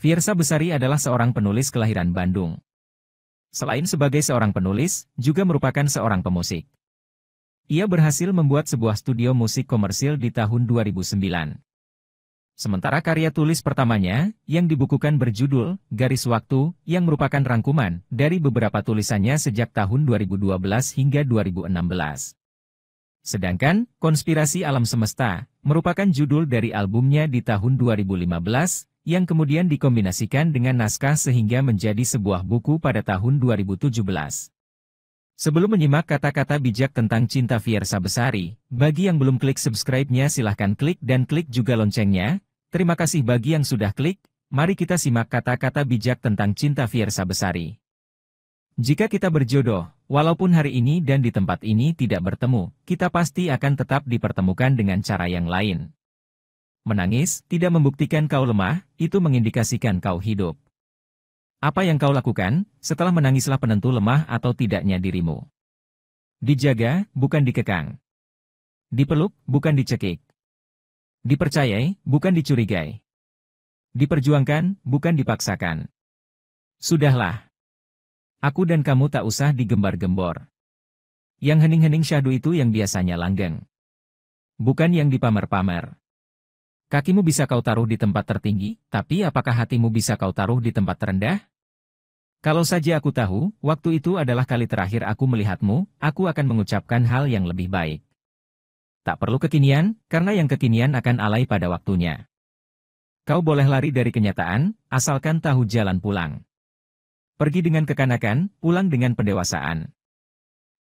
Fiersa Besari adalah seorang penulis kelahiran Bandung. Selain sebagai seorang penulis, juga merupakan seorang pemusik. Ia berhasil membuat sebuah studio musik komersil di tahun 2009. Sementara karya tulis pertamanya, yang dibukukan berjudul Garis Waktu, yang merupakan rangkuman dari beberapa tulisannya sejak tahun 2012 hingga 2016. Sedangkan, Konspirasi Alam Semesta, merupakan judul dari albumnya di tahun 2015, yang kemudian dikombinasikan dengan naskah sehingga menjadi sebuah buku pada tahun 2017. Sebelum menyimak kata-kata bijak tentang cinta Fiersa Besari, bagi yang belum klik subscribe-nya silahkan klik dan klik juga loncengnya. Terima kasih bagi yang sudah klik, mari kita simak kata-kata bijak tentang cinta Fiersa Besari. Jika kita berjodoh, walaupun hari ini dan di tempat ini tidak bertemu, kita pasti akan tetap dipertemukan dengan cara yang lain. Menangis tidak membuktikan kau lemah, itu mengindikasikan kau hidup. Apa yang kau lakukan, setelah menangislah penentu lemah atau tidaknya dirimu. Dijaga, bukan dikekang. Dipeluk, bukan dicekik. Dipercayai, bukan dicurigai. Diperjuangkan, bukan dipaksakan. Sudahlah. Aku dan kamu tak usah digembar-gembor. Yang hening-hening syahdu itu yang biasanya langgeng. Bukan yang dipamer-pamer. Kakimu bisa kau taruh di tempat tertinggi, tapi apakah hatimu bisa kau taruh di tempat terendah? Kalau saja aku tahu, waktu itu adalah kali terakhir aku melihatmu, aku akan mengucapkan hal yang lebih baik. Tak perlu kekinian, karena yang kekinian akan alay pada waktunya. Kau boleh lari dari kenyataan, asalkan tahu jalan pulang. Pergi dengan kekanakan, pulang dengan pendewasaan.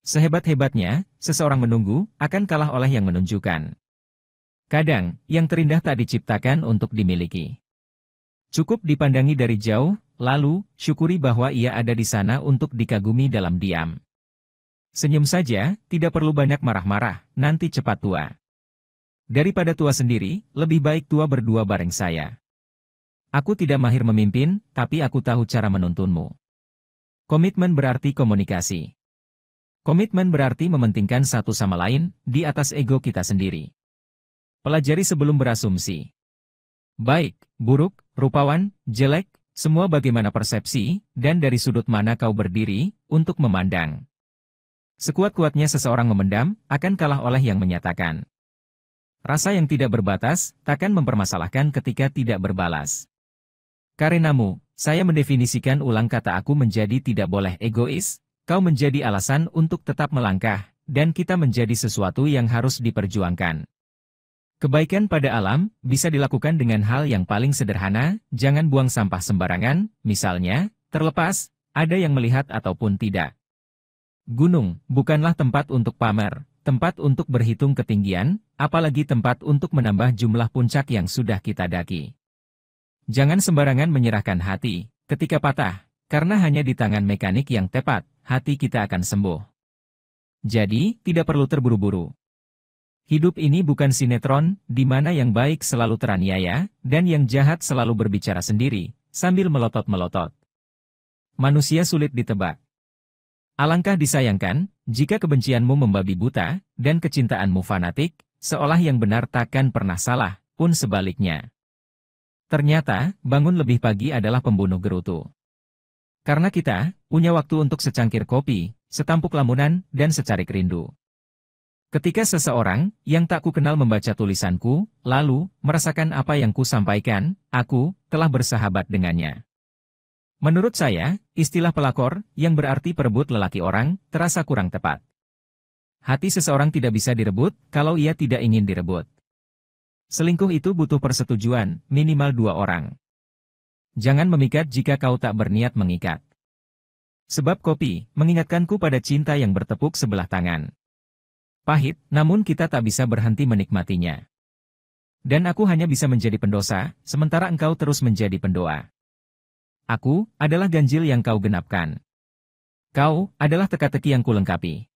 Sehebat-hebatnya, seseorang menunggu, akan kalah oleh yang menunjukkan. Kadang, yang terindah tak diciptakan untuk dimiliki. Cukup dipandangi dari jauh, lalu, syukuri bahwa ia ada di sana untuk dikagumi dalam diam. Senyum saja, tidak perlu banyak marah-marah, nanti cepat tua. Daripada tua sendiri, lebih baik tua berdua bareng saya. Aku tidak mahir memimpin, tapi aku tahu cara menuntunmu. Komitmen berarti komunikasi. Komitmen berarti mementingkan satu sama lain, di atas ego kita sendiri. Pelajari sebelum berasumsi. Baik, buruk, rupawan, jelek, semua bagaimana persepsi, dan dari sudut mana kau berdiri, untuk memandang. Sekuat-kuatnya seseorang memendam, akan kalah oleh yang menyatakan. Rasa yang tidak berbatas, takkan mempermasalahkan ketika tidak berbalas. Karenamu, saya mendefinisikan ulang kata aku menjadi tidak boleh egois, kau menjadi alasan untuk tetap melangkah, dan kita menjadi sesuatu yang harus diperjuangkan. Kebaikan pada alam, bisa dilakukan dengan hal yang paling sederhana, jangan buang sampah sembarangan, misalnya, terlepas, ada yang melihat ataupun tidak. Gunung, bukanlah tempat untuk pamer, tempat untuk berhitung ketinggian, apalagi tempat untuk menambah jumlah puncak yang sudah kita daki. Jangan sembarangan menyerahkan hati, ketika patah, karena hanya di tangan mekanik yang tepat, hati kita akan sembuh. Jadi, tidak perlu terburu-buru. Hidup ini bukan sinetron, di mana yang baik selalu teraniaya, dan yang jahat selalu berbicara sendiri, sambil melotot-melotot. Manusia sulit ditebak. Alangkah disayangkan, jika kebencianmu membabi buta, dan kecintaanmu fanatik, seolah yang benar takkan pernah salah, pun sebaliknya. Ternyata, bangun lebih pagi adalah pembunuh gerutu. Karena kita, punya waktu untuk secangkir kopi, setampuk lamunan, dan secarik rindu. Ketika seseorang, yang tak ku kenal membaca tulisanku, lalu, merasakan apa yang ku sampaikan, aku, telah bersahabat dengannya. Menurut saya, istilah pelakor, yang berarti perebut lelaki orang, terasa kurang tepat. Hati seseorang tidak bisa direbut, kalau ia tidak ingin direbut. Selingkuh itu butuh persetujuan, minimal 2 orang. Jangan memikat jika kau tak berniat mengikat. Sebab kopi, mengingatkanku pada cinta yang bertepuk sebelah tangan. Pahit, namun kita tak bisa berhenti menikmatinya. Dan aku hanya bisa menjadi pendosa, sementara engkau terus menjadi pendoa. Aku, adalah ganjil yang kau genapkan. Kau, adalah teka-teki yang kulengkapi.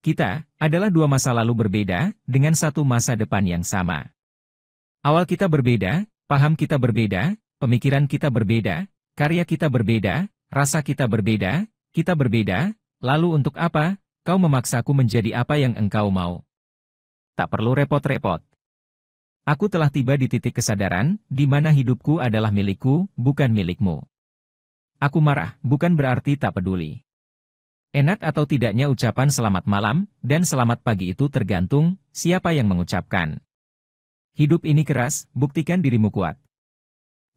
Kita, adalah 2 masa lalu berbeda, dengan 1 masa depan yang sama. Awal kita berbeda, paham kita berbeda, pemikiran kita berbeda, karya kita berbeda, rasa kita berbeda, lalu untuk apa? Kau memaksaku menjadi apa yang engkau mau. Tak perlu repot-repot. Aku telah tiba di titik kesadaran, di mana hidupku adalah milikku, bukan milikmu. Aku marah, bukan berarti tak peduli. Enak atau tidaknya ucapan selamat malam, dan selamat pagi itu tergantung, siapa yang mengucapkan. Hidup ini keras, buktikan dirimu kuat.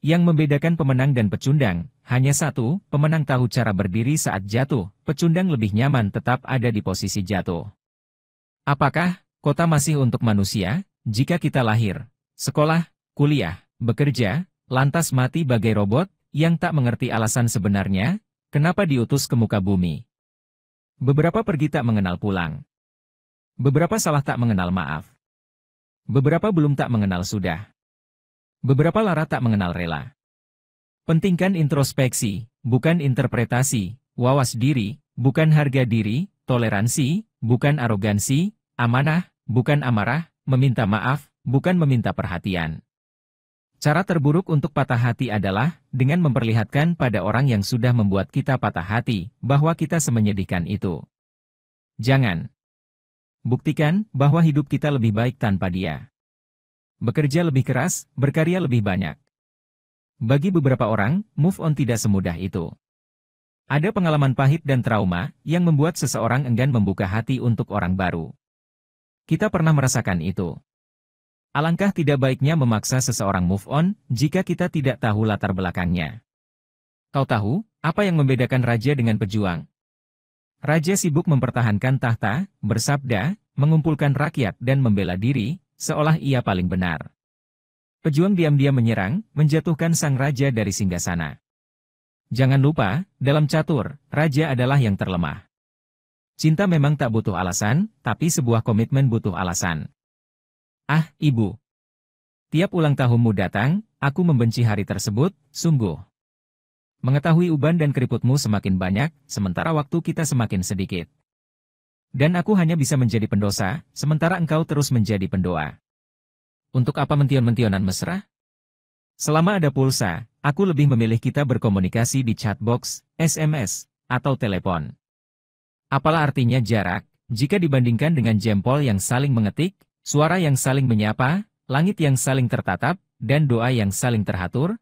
Yang membedakan pemenang dan pecundang, hanya satu, pemenang tahu cara berdiri saat jatuh, pecundang lebih nyaman tetap ada di posisi jatuh. Apakah kota masih untuk manusia? Jika kita lahir, sekolah, kuliah, bekerja, lantas mati bagai robot, yang tak mengerti alasan sebenarnya, kenapa diutus ke muka bumi. Beberapa pergi tak mengenal pulang. Beberapa salah tak mengenal maaf. Beberapa belum tak mengenal sudah. Beberapa lara tak mengenal rela. Pentingkan introspeksi, bukan interpretasi, wawas diri, bukan harga diri, toleransi, bukan arogansi, amanah, bukan amarah, meminta maaf, bukan meminta perhatian. Cara terburuk untuk patah hati adalah dengan memperlihatkan pada orang yang sudah membuat kita patah hati, bahwa kita semenyedihkan itu. Jangan. Buktikan bahwa hidup kita lebih baik tanpa dia. Bekerja lebih keras, berkarya lebih banyak. Bagi beberapa orang, move on tidak semudah itu. Ada pengalaman pahit dan trauma yang membuat seseorang enggan membuka hati untuk orang baru. Kita pernah merasakan itu. Alangkah tidak baiknya memaksa seseorang move on jika kita tidak tahu latar belakangnya. Kau tahu apa yang membedakan raja dengan pejuang? Raja sibuk mempertahankan tahta, bersabda, mengumpulkan rakyat dan membela diri, seolah ia paling benar. Pejuang diam-diam menyerang, menjatuhkan sang raja dari singgasana. Jangan lupa, dalam catur, raja adalah yang terlemah. Cinta memang tak butuh alasan, tapi sebuah komitmen butuh alasan. Ah, ibu. Tiap ulang tahunmu datang, aku membenci hari tersebut, sungguh. Mengetahui uban dan keriputmu semakin banyak, sementara waktu kita semakin sedikit. Dan aku hanya bisa menjadi pendosa, sementara engkau terus menjadi pendoa. Untuk apa mention-mentionan mesra? Selama ada pulsa, aku lebih memilih kita berkomunikasi di chatbox, SMS, atau telepon. Apalah artinya jarak, jika dibandingkan dengan jempol yang saling mengetik, suara yang saling menyapa, langit yang saling tertatap, dan doa yang saling terhatur?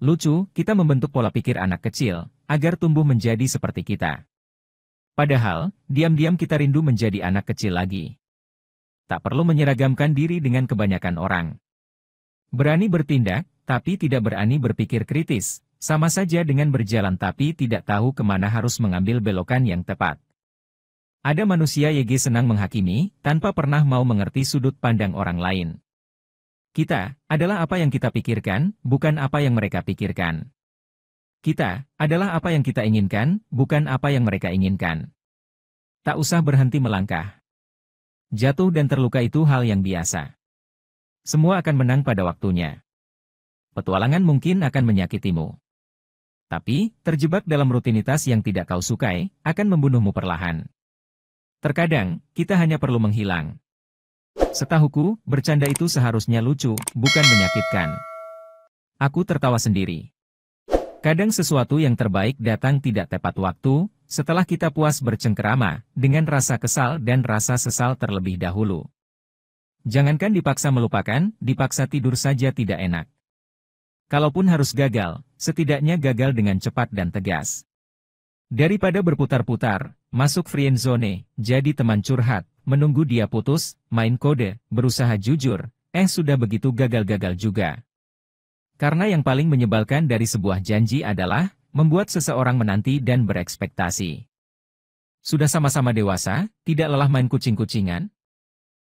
Lucu, kita membentuk pola pikir anak kecil, agar tumbuh menjadi seperti kita. Padahal, diam-diam kita rindu menjadi anak kecil lagi. Tak perlu menyeragamkan diri dengan kebanyakan orang. Berani bertindak, tapi tidak berani berpikir kritis. Sama saja dengan berjalan tapi tidak tahu kemana harus mengambil belokan yang tepat. Ada manusia YG senang menghakimi, tanpa pernah mau mengerti sudut pandang orang lain. Kita adalah apa yang kita pikirkan, bukan apa yang mereka pikirkan. Kita adalah apa yang kita inginkan, bukan apa yang mereka inginkan. Tak usah berhenti melangkah. Jatuh dan terluka itu hal yang biasa. Semua akan menang pada waktunya. Petualangan mungkin akan menyakitimu. Tapi, terjebak dalam rutinitas yang tidak kau sukai, akan membunuhmu perlahan. Terkadang, kita hanya perlu menghilang. Setahuku, bercanda itu seharusnya lucu, bukan menyakitkan. Aku tertawa sendiri. Kadang sesuatu yang terbaik datang tidak tepat waktu, setelah kita puas bercengkerama, dengan rasa kesal dan rasa sesal terlebih dahulu. Jangankan dipaksa melupakan, dipaksa tidur saja tidak enak. Kalaupun harus gagal, setidaknya gagal dengan cepat dan tegas. Daripada berputar-putar, masuk friend zone, jadi teman curhat, menunggu dia putus, main kode, berusaha jujur, sudah begitu gagal-gagal juga. Karena yang paling menyebalkan dari sebuah janji adalah, membuat seseorang menanti dan berekspektasi. Sudah sama-sama dewasa, tidak lelah main kucing-kucingan?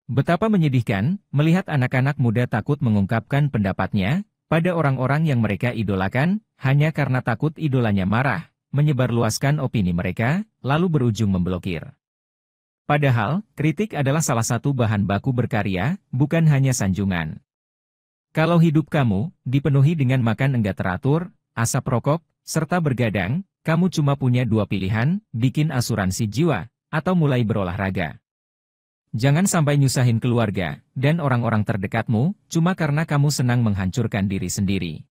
Betapa menyedihkan, melihat anak-anak muda takut mengungkapkan pendapatnya, pada orang-orang yang mereka idolakan, hanya karena takut idolanya marah, menyebarluaskan opini mereka, lalu berujung memblokir. Padahal, kritik adalah salah satu bahan baku berkarya, bukan hanya sanjungan. Kalau hidup kamu dipenuhi dengan makan enggak teratur, asap rokok, serta bergadang, kamu cuma punya dua pilihan, bikin asuransi jiwa, atau mulai berolahraga. Jangan sampai nyusahin keluarga dan orang-orang terdekatmu, cuma karena kamu senang menghancurkan diri sendiri.